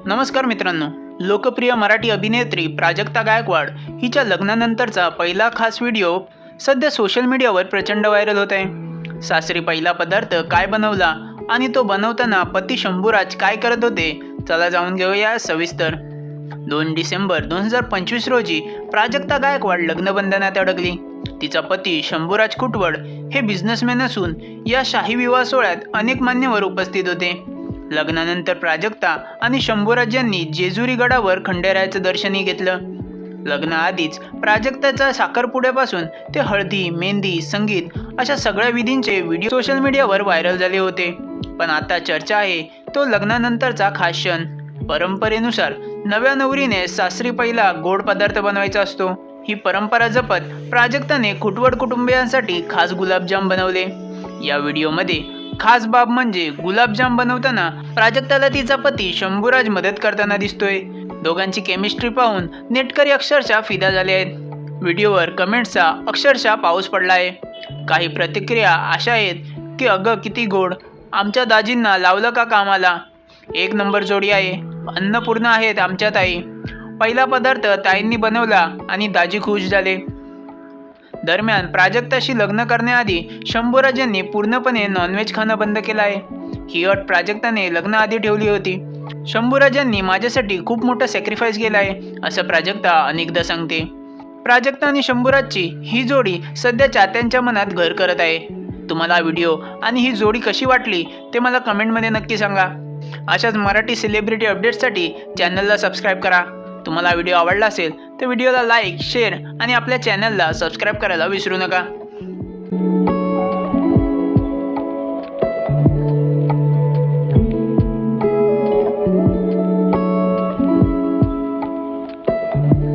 नमस्कार मित्रांनो, लोकप्रिय मराठी अभिनेत्री प्राजक्ता गायकवाड हिच्या लग्नानंतरचा पहिला खास व्हिडिओ सध्या सोशल मीडियावर प्रचंड व्हायरल होत आहे। सासरी पहिला पदार्थ काय बनवला आणि तो बनवताना पती शंभूराज काय करत होते, चला जाऊन घेऊया सविस्तर। 2 डिसेंबर 2025 रोजी प्राजक्ता गायकवाड लग्नबंधनात अडकली। तिचा पती शंभूराज कुटवड हे बिझनेसमॅन असून या शाही विवाह सोहळ्यात अनेक मान्यवर उपस्थित होते। लग्नानंतर प्राजक्ता आणि शंभूराज यांनी जेजुरी गडावर खंडेरायाचं दर्शनही घेतलं। लग्नाआधीच प्राजक्ताचा साखरपुड्यापासून ते हळदी, मेहंदी, संगीत अशा सगळ्या विधींचे व्हिडिओ सोशल मीडियावर व्हायरल झाले होते। पण आता चर्चा आहे तो लग्नानंतरचा खास क्षण। परंपरेनुसार नव्या नवरीने सासरी पहिला गोड पदार्थ बनवायचा असतो। ही परंपरा जपत प्राजक्ताने कुटवड कुटुंबियांसाठी खास गुलाबजाम बनवले। या व्हिडिओमध्ये खास बाब म्हणजे गुलाबजाम बनवताना प्राजक्ताला तिचा पती शंभूराज मदत करताना दिसतोय। दोघांची केमिस्ट्री पाहून नेटकरी अक्षरशः फिदा झाले आहेत। व्हिडिओवर कमेंट्सचा अक्षरशः पाऊस पडला आहे। काही प्रतिक्रिया अशा आहेत की अगं किती गोड, आमच्या दाजींना लावलं का कामाला, एक नंबर जोडी आहे, अन्नपूर्णा आहेत आमच्या ताई, पहिला पदार्थ ताईंनी बनवला आणि दाजी खुश झाले। दरम्यान प्राजक्ताशी लग्न करण्याआधी शंभूराज यांनी पूर्णपणे नॉनव्हेज खाणं बंद केलं आहे। ही अट प्राजक्ताने लग्नाआधी ठेवली होती। शंभूराज यांनी माझ्यासाठी खूप मोठं सॅक्रिफाईस केलं आहे असं प्राजक्ता अनेकदा सांगते। प्राजक्ता आणि शंभूराजची ही जोडी सध्या चाहत्यांच्या मनात घर करत आहे। तुम्हाला हा व्हिडिओ आणि ही जोडी कशी वाटली ते मला कमेंटमध्ये नक्की सांगा। अशाच मराठी सेलिब्रिटी अपडेट्ससाठी चॅनलला सबस्क्राईब करा। तुम्हाला व्हिडिओ आवडला असेल तर व्हिडिओला लाईक, शेअर आणि आपल्या चॅनलला सबस्क्राईब करायला विसरू नका।